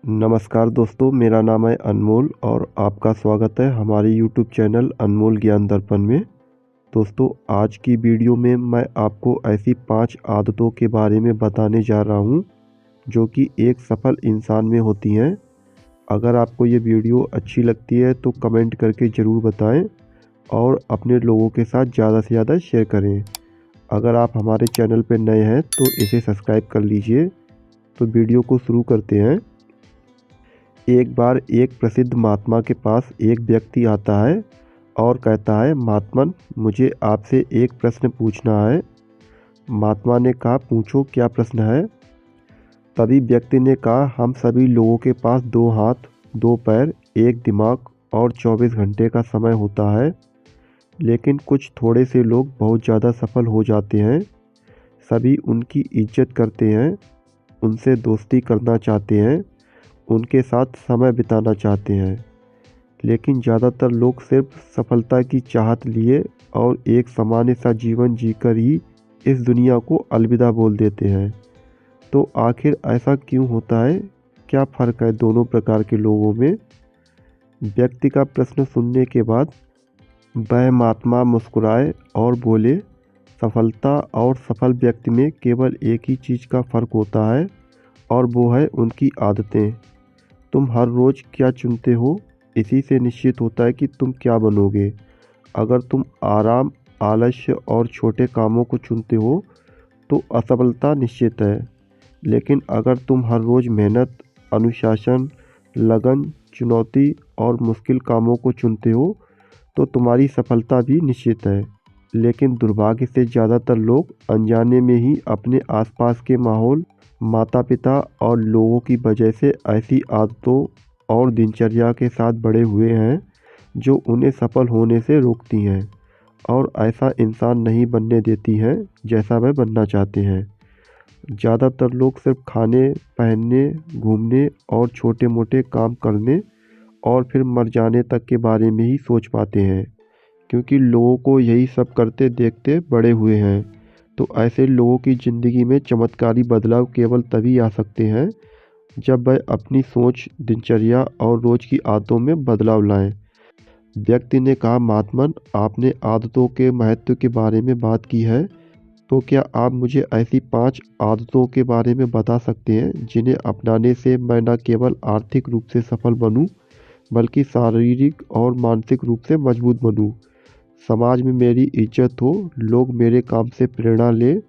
नमस्कार दोस्तों, मेरा नाम है अनमोल और आपका स्वागत है हमारे यूट्यूब चैनल अनमोल ज्ञान दर्पण में। दोस्तों, आज की वीडियो में मैं आपको ऐसी 5 आदतों के बारे में बताने जा रहा हूँ जो कि एक सफल इंसान में होती हैं। अगर आपको ये वीडियो अच्छी लगती है तो कमेंट करके ज़रूर बताएं और अपने लोगों के साथ ज़्यादा से ज़्यादा शेयर करें। अगर आप हमारे चैनल पर नए हैं तो इसे सब्सक्राइब कर लीजिए। तो वीडियो को शुरू करते हैं। एक बार एक प्रसिद्ध महात्मा के पास एक व्यक्ति आता है और कहता है, महात्मन, मुझे आपसे एक प्रश्न पूछना है। महात्मा ने कहा, पूछो, क्या प्रश्न है। तभी व्यक्ति ने कहा, हम सभी लोगों के पास 2 हाथ, 2 पैर, एक दिमाग और 24 घंटे का समय होता है, लेकिन कुछ थोड़े से लोग बहुत ज़्यादा सफल हो जाते हैं। सभी उनकी इज्जत करते हैं, उनसे दोस्ती करना चाहते हैं, उनके साथ समय बिताना चाहते हैं, लेकिन ज़्यादातर लोग सिर्फ सफलता की चाहत लिए और एक सामान्य सा जीवन जीकर ही इस दुनिया को अलविदा बोल देते हैं। तो आखिर ऐसा क्यों होता है? क्या फ़र्क है दोनों प्रकार के लोगों में? व्यक्ति का प्रश्न सुनने के बाद वह महात्मा मुस्कुराए और बोले, सफलता और सफल व्यक्ति में केवल एक ही चीज़ का फ़र्क होता है और वो है उनकी आदतें। तुम हर रोज़ क्या चुनते हो, इसी से निश्चित होता है कि तुम क्या बनोगे। अगर तुम आराम, आलस्य और छोटे कामों को चुनते हो तो असफलता निश्चित है, लेकिन अगर तुम हर रोज़ मेहनत, अनुशासन, लगन, चुनौती और मुश्किल कामों को चुनते हो तो तुम्हारी सफलता भी निश्चित है। लेकिन दुर्भाग्य से ज़्यादातर लोग अनजाने में ही अपने आसपास के माहौल, माता-पिता और लोगों की वजह से ऐसी आदतों और दिनचर्या के साथ बड़े हुए हैं जो उन्हें सफल होने से रोकती हैं और ऐसा इंसान नहीं बनने देती हैं जैसा वह बनना चाहते हैं। ज़्यादातर लोग सिर्फ खाने, पहनने, घूमने और छोटे-मोटे काम करने और फिर मर जाने तक के बारे में ही सोच पाते हैं, क्योंकि लोगों को यही सब करते देखते बड़े हुए हैं। तो ऐसे लोगों की ज़िंदगी में चमत्कारी बदलाव केवल तभी आ सकते हैं जब वह अपनी सोच, दिनचर्या और रोज़ की आदतों में बदलाव लाएं। व्यक्ति ने कहा, महात्मन, आपने आदतों के महत्व के बारे में बात की है, तो क्या आप मुझे ऐसी 5 आदतों के बारे में बता सकते हैं जिन्हें अपनाने से मैं न केवल आर्थिक रूप से सफल बनूं, बल्कि शारीरिक और मानसिक रूप से मजबूत बनूं, समाज में मेरी इज्जत हो, लोग मेरे काम से प्रेरणा लें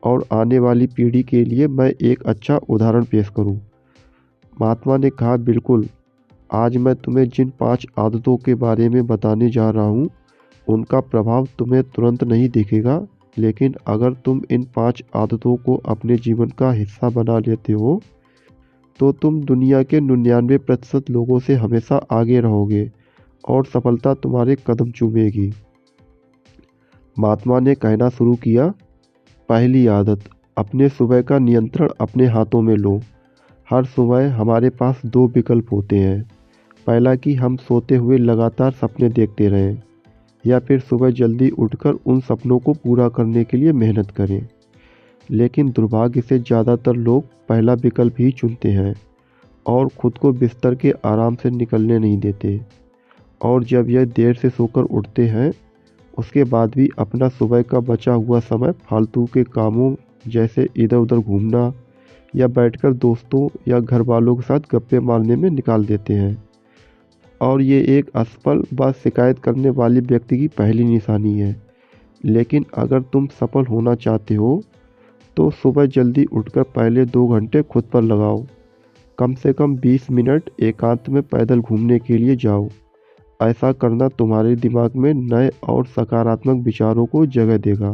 और आने वाली पीढ़ी के लिए मैं एक अच्छा उदाहरण पेश करूं। महात्मा ने कहा, बिल्कुल, आज मैं तुम्हें जिन 5 आदतों के बारे में बताने जा रहा हूं, उनका प्रभाव तुम्हें तुरंत नहीं दिखेगा, लेकिन अगर तुम इन 5 आदतों को अपने जीवन का हिस्सा बना लेते हो तो तुम दुनिया के 99% लोगों से हमेशा आगे रहोगे और सफलता तुम्हारे कदम चूमेगी। महात्मा ने कहना शुरू किया, पहली आदत, अपने सुबह का नियंत्रण अपने हाथों में लो। हर सुबह हमारे पास 2 विकल्प होते हैं। पहला कि हम सोते हुए लगातार सपने देखते रहें, या फिर सुबह जल्दी उठकर उन सपनों को पूरा करने के लिए मेहनत करें। लेकिन दुर्भाग्य से ज़्यादातर लोग पहला विकल्प ही चुनते हैं और खुद को बिस्तर के आराम से निकलने नहीं देते। और जब यह देर से सोकर उठते हैं, उसके बाद भी अपना सुबह का बचा हुआ समय फालतू के कामों जैसे इधर उधर घूमना या बैठकर दोस्तों या घर वालों के साथ गप्पे मारने में निकाल देते हैं। और ये एक असफल व शिकायत करने वाले व्यक्ति की पहली निशानी है। लेकिन अगर तुम सफल होना चाहते हो तो सुबह जल्दी उठकर पहले 2 घंटे खुद पर लगाओ। कम से कम 20 मिनट एकांत में पैदल घूमने के लिए जाओ। ऐसा करना तुम्हारे दिमाग में नए और सकारात्मक विचारों को जगह देगा।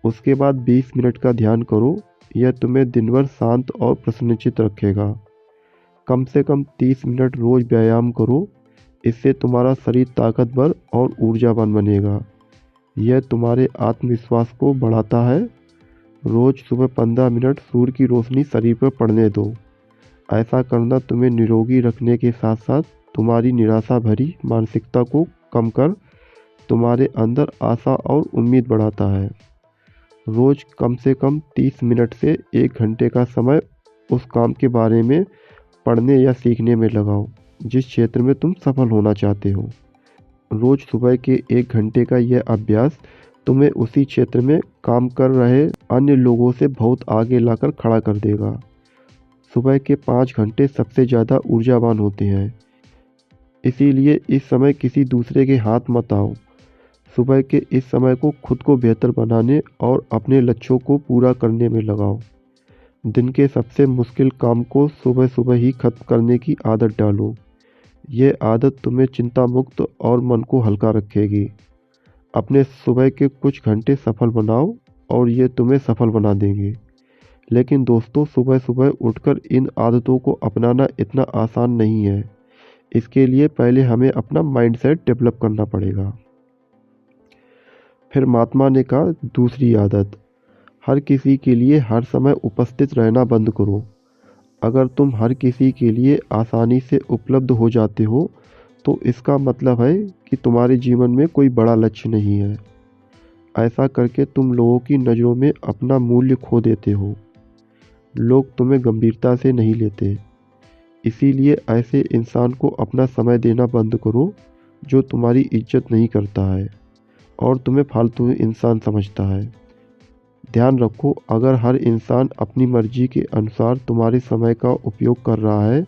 उसके बाद 20 मिनट का ध्यान करो, यह तुम्हें दिन भर शांत और प्रसन्नचित्त रखेगा। कम से कम 30 मिनट रोज़ व्यायाम करो, इससे तुम्हारा शरीर ताकतवर और ऊर्जावान बनेगा। यह तुम्हारे आत्मविश्वास को बढ़ाता है। रोज़ सुबह 15 मिनट सूर्य की रोशनी शरीर पर पड़ने दो। ऐसा करना तुम्हें निरोगी रखने के साथ साथ तुम्हारी निराशा भरी मानसिकता को कम कर तुम्हारे अंदर आशा और उम्मीद बढ़ाता है। रोज़ कम से कम 30 मिनट से 1 घंटे का समय उस काम के बारे में पढ़ने या सीखने में लगाओ जिस क्षेत्र में तुम सफल होना चाहते हो। रोज़ सुबह के 1 घंटे का यह अभ्यास तुम्हें उसी क्षेत्र में काम कर रहे अन्य लोगों से बहुत आगे लाकर खड़ा कर देगा। सुबह के 5 घंटे सबसे ज़्यादा ऊर्जावान होते हैं, इसीलिए इस समय किसी दूसरे के हाथ मत आओ। सुबह के इस समय को खुद को बेहतर बनाने और अपने लक्ष्यों को पूरा करने में लगाओ। दिन के सबसे मुश्किल काम को सुबह सुबह ही खत्म करने की आदत डालो। ये आदत तुम्हें चिंता मुक्त और मन को हल्का रखेगी। अपने सुबह के कुछ घंटे सफल बनाओ और ये तुम्हें सफल बना देंगे। लेकिन दोस्तों, सुबह सुबह उठकर इन आदतों को अपनाना इतना आसान नहीं है। इसके लिए पहले हमें अपना माइंडसेट डेवलप करना पड़ेगा। फिर महात्मा ने कहा, दूसरी आदत, हर किसी के लिए हर समय उपस्थित रहना बंद करो। अगर तुम हर किसी के लिए आसानी से उपलब्ध हो जाते हो तो इसका मतलब है कि तुम्हारे जीवन में कोई बड़ा लक्ष्य नहीं है। ऐसा करके तुम लोगों की नज़रों में अपना मूल्य खो देते हो। लोग तुम्हें गंभीरता से नहीं लेते। इसीलिए ऐसे इंसान को अपना समय देना बंद करो जो तुम्हारी इज्जत नहीं करता है और तुम्हें फालतू इंसान समझता है। ध्यान रखो, अगर हर इंसान अपनी मर्जी के अनुसार तुम्हारे समय का उपयोग कर रहा है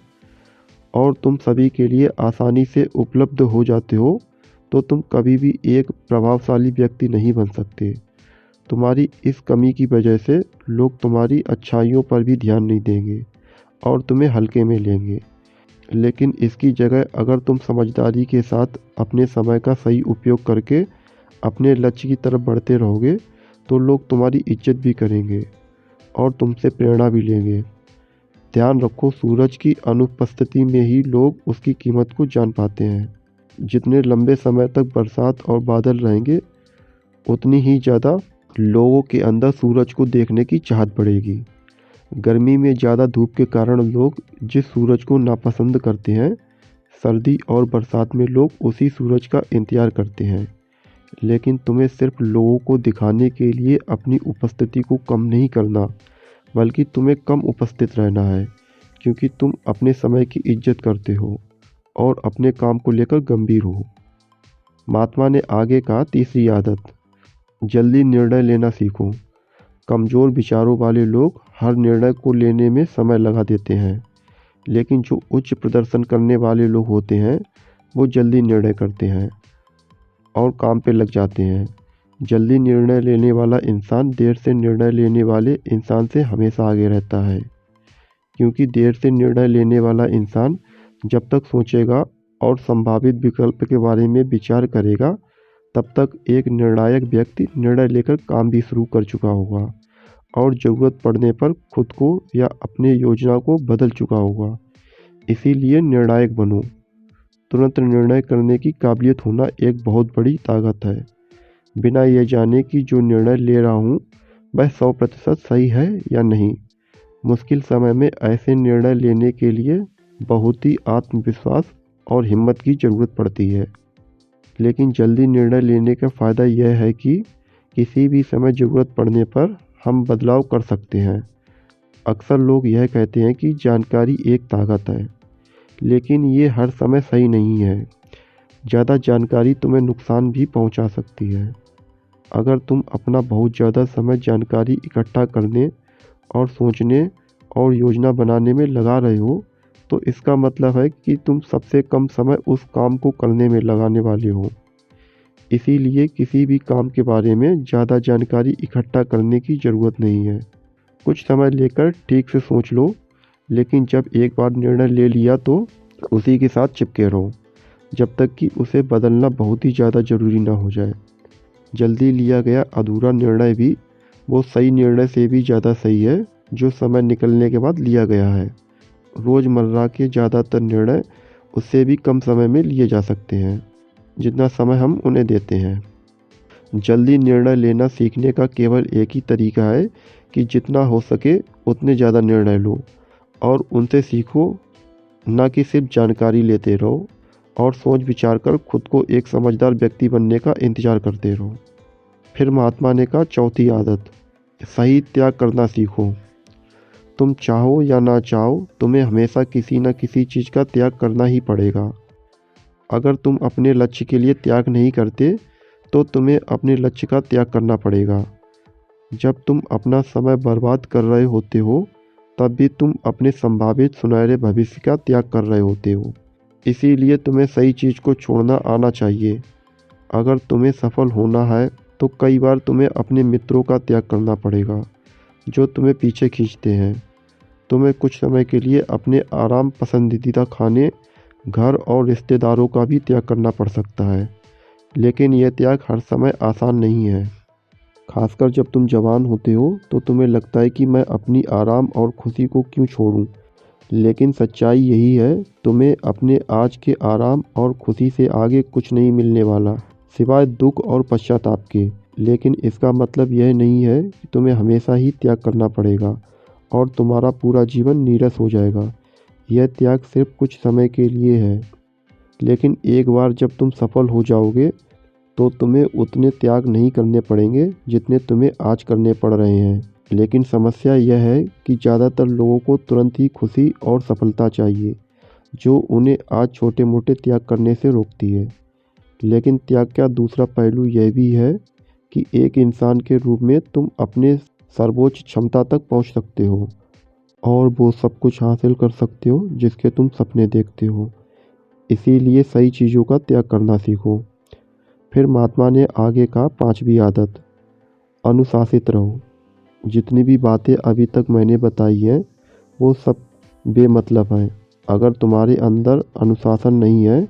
और तुम सभी के लिए आसानी से उपलब्ध हो जाते हो तो तुम कभी भी एक प्रभावशाली व्यक्ति नहीं बन सकते। तुम्हारी इस कमी की वजह से लोग तुम्हारी अच्छाइयों पर भी ध्यान नहीं देंगे और तुम्हें हल्के में लेंगे। लेकिन इसकी जगह अगर तुम समझदारी के साथ अपने समय का सही उपयोग करके अपने लक्ष्य की तरफ बढ़ते रहोगे तो लोग तुम्हारी इज्जत भी करेंगे और तुमसे प्रेरणा भी लेंगे। ध्यान रखो, सूरज की अनुपस्थिति में ही लोग उसकी कीमत को जान पाते हैं। जितने लंबे समय तक बरसात और बादल रहेंगे उतनी ही ज़्यादा लोगों के अंदर सूरज को देखने की चाहत बढ़ेगी। गर्मी में ज़्यादा धूप के कारण लोग जिस सूरज को नापसंद करते हैं, सर्दी और बरसात में लोग उसी सूरज का इंतज़ार करते हैं। लेकिन तुम्हें सिर्फ लोगों को दिखाने के लिए अपनी उपस्थिति को कम नहीं करना, बल्कि तुम्हें कम उपस्थित रहना है, क्योंकि तुम अपने समय की इज्जत करते हो और अपने काम को लेकर गंभीर हो। महात्मा ने आगे कहा, तीसरी आदत, जल्दी निर्णय लेना सीखो। कमज़ोर विचारों वाले लोग हर निर्णय को लेने में समय लगा देते हैं, लेकिन जो उच्च प्रदर्शन करने वाले लोग होते हैं वो जल्दी निर्णय करते हैं और काम पे लग जाते हैं। जल्दी निर्णय लेने वाला इंसान देर से निर्णय लेने वाले इंसान से हमेशा आगे रहता है, क्योंकि देर से निर्णय लेने वाला इंसान जब तक सोचेगा और संभावित विकल्प के बारे में विचार करेगा तब तक एक निर्णायक व्यक्ति निर्णय लेकर काम भी शुरू कर चुका होगा और ज़रूरत पड़ने पर खुद को या अपनी योजना को बदल चुका होगा। इसीलिए निर्णायक बनो। तुरंत निर्णय करने की काबिलियत होना एक बहुत बड़ी ताकत है, बिना ये जाने कि जो निर्णय ले रहा हूँ वह 100% सही है या नहीं। मुश्किल समय में ऐसे निर्णय लेने के लिए बहुत ही आत्मविश्वास और हिम्मत की ज़रूरत पड़ती है। लेकिन जल्दी निर्णय लेने का फ़ायदा यह है कि किसी भी समय ज़रूरत पड़ने पर हम बदलाव कर सकते हैं। अक्सर लोग यह कहते हैं कि जानकारी एक ताकत है, लेकिन ये हर समय सही नहीं है। ज़्यादा जानकारी तुम्हें नुकसान भी पहुंचा सकती है। अगर तुम अपना बहुत ज़्यादा समय जानकारी इकट्ठा करने और सोचने और योजना बनाने में लगा रहे हो तो इसका मतलब है कि तुम सबसे कम समय उस काम को करने में लगाने वाले हो। इसीलिए किसी भी काम के बारे में ज़्यादा जानकारी इकट्ठा करने की ज़रूरत नहीं है। कुछ समय लेकर ठीक से सोच लो, लेकिन जब एक बार निर्णय ले लिया तो उसी के साथ चिपके रहो जब तक कि उसे बदलना बहुत ही ज़्यादा ज़रूरी ना हो जाए। जल्दी लिया गया अधूरा निर्णय भी वो सही निर्णय से भी ज़्यादा सही है जो समय निकलने के बाद लिया गया है। रोज़मर्रा के ज़्यादातर निर्णय उससे भी कम समय में लिए जा सकते हैं जितना समय हम उन्हें देते हैं। जल्दी निर्णय लेना सीखने का केवल एक ही तरीका है कि जितना हो सके उतने ज़्यादा निर्णय लो और उनसे सीखो, ना कि सिर्फ जानकारी लेते रहो और सोच विचार कर खुद को एक समझदार व्यक्ति बनने का इंतज़ार करते रहो। फिर महात्मा ने कहा, चौथी आदत, सही त्याग करना सीखो। तुम चाहो या ना चाहो तुम्हें हमेशा किसी न किसी चीज़ का त्याग करना ही पड़ेगा। अगर तुम अपने लक्ष्य के लिए त्याग नहीं करते तो तुम्हें अपने लक्ष्य का त्याग करना पड़ेगा। जब तुम अपना समय बर्बाद कर रहे होते हो तब भी तुम अपने संभावित सुनहरे भविष्य का त्याग कर रहे होते हो। इसीलिए तुम्हें सही चीज़ को छोड़ना आना चाहिए। अगर तुम्हें सफल होना है तो कई बार तुम्हें अपने मित्रों का त्याग करना पड़ेगा जो तुम्हें पीछे खींचते हैं। तुम्हें कुछ समय के लिए अपने आराम, पसंदीदा खाने, घर और रिश्तेदारों का भी त्याग करना पड़ सकता है, लेकिन यह त्याग हर समय आसान नहीं है। खासकर जब तुम जवान होते हो तो तुम्हें लगता है कि मैं अपनी आराम और खुशी को क्यों छोड़ूं, लेकिन सच्चाई यही है, तुम्हें अपने आज के आराम और खुशी से आगे कुछ नहीं मिलने वाला सिवाय दुख और पश्चाताप के। लेकिन इसका मतलब यह नहीं है कि तुम्हें हमेशा ही त्याग करना पड़ेगा और तुम्हारा पूरा जीवन नीरस हो जाएगा। यह त्याग सिर्फ कुछ समय के लिए है, लेकिन एक बार जब तुम सफल हो जाओगे तो तुम्हें उतने त्याग नहीं करने पड़ेंगे जितने तुम्हें आज करने पड़ रहे हैं। लेकिन समस्या यह है कि ज़्यादातर लोगों को तुरंत ही खुशी और सफलता चाहिए, जो उन्हें आज छोटे मोटे त्याग करने से रोकती है। लेकिन त्याग का दूसरा पहलू यह भी है कि एक इंसान के रूप में तुम अपने सर्वोच्च क्षमता तक पहुंच सकते हो और वो सब कुछ हासिल कर सकते हो जिसके तुम सपने देखते हो। इसीलिए सही चीज़ों का त्याग करना सीखो। फिर महात्मा ने आगे कहा, पांचवी आदत, अनुशासित रहो। जितनी भी बातें अभी तक मैंने बताई हैं वो सब बेमतलब हैं अगर तुम्हारे अंदर अनुशासन नहीं है।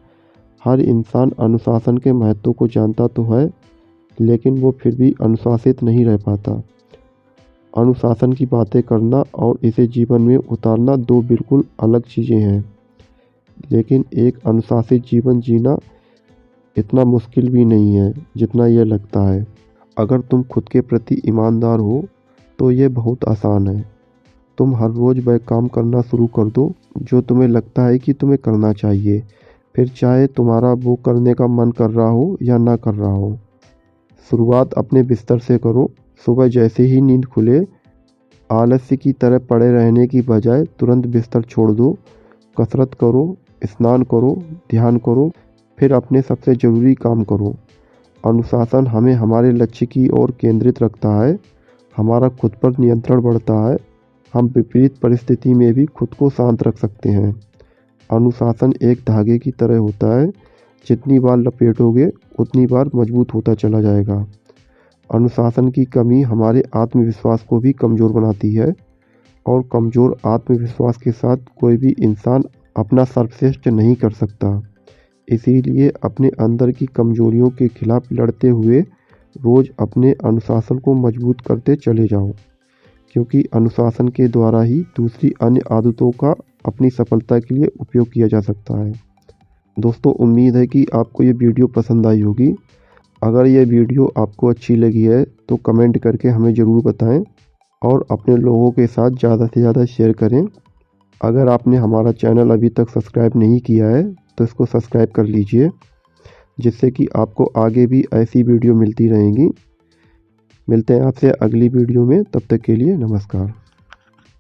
हर इंसान अनुशासन के महत्व को जानता तो है, लेकिन वो फिर भी अनुशासित नहीं रह पाता। अनुशासन की बातें करना और इसे जीवन में उतारना दो बिल्कुल अलग चीज़ें हैं। लेकिन एक अनुशासित जीवन जीना इतना मुश्किल भी नहीं है जितना यह लगता है। अगर तुम खुद के प्रति ईमानदार हो तो ये बहुत आसान है। तुम हर रोज़ वह काम करना शुरू कर दो जो तुम्हें लगता है कि तुम्हें करना चाहिए, फिर चाहे तुम्हारा वो करने का मन कर रहा हो या ना कर रहा हो। शुरुआत अपने बिस्तर से करो। सुबह जैसे ही नींद खुले आलस्य की तरह पड़े रहने की बजाय तुरंत बिस्तर छोड़ दो। कसरत करो, स्नान करो, ध्यान करो, फिर अपने सबसे ज़रूरी काम करो। अनुशासन हमें हमारे लक्ष्य की ओर केंद्रित रखता है, हमारा खुद पर नियंत्रण बढ़ता है, हम विपरीत परिस्थिति में भी खुद को शांत रख सकते हैं। अनुशासन एक धागे की तरह होता है, जितनी बार लपेटोगे उतनी बार मजबूत होता चला जाएगा। अनुशासन की कमी हमारे आत्मविश्वास को भी कमज़ोर बनाती है और कमज़ोर आत्मविश्वास के साथ कोई भी इंसान अपना सर्वश्रेष्ठ नहीं कर सकता। इसीलिए अपने अंदर की कमजोरियों के खिलाफ लड़ते हुए रोज़ अपने अनुशासन को मजबूत करते चले जाओ, क्योंकि अनुशासन के द्वारा ही दूसरी अन्य आदतों का अपनी सफलता के लिए उपयोग किया जा सकता है। दोस्तों, उम्मीद है कि आपको ये वीडियो पसंद आई होगी। अगर ये वीडियो आपको अच्छी लगी है तो कमेंट करके हमें ज़रूर बताएं और अपने लोगों के साथ ज़्यादा से ज़्यादा शेयर करें। अगर आपने हमारा चैनल अभी तक सब्सक्राइब नहीं किया है तो इसको सब्सक्राइब कर लीजिए, जिससे कि आपको आगे भी ऐसी वीडियो मिलती रहेंगी। मिलते हैं आपसे अगली वीडियो में, तब तक के लिए नमस्कार।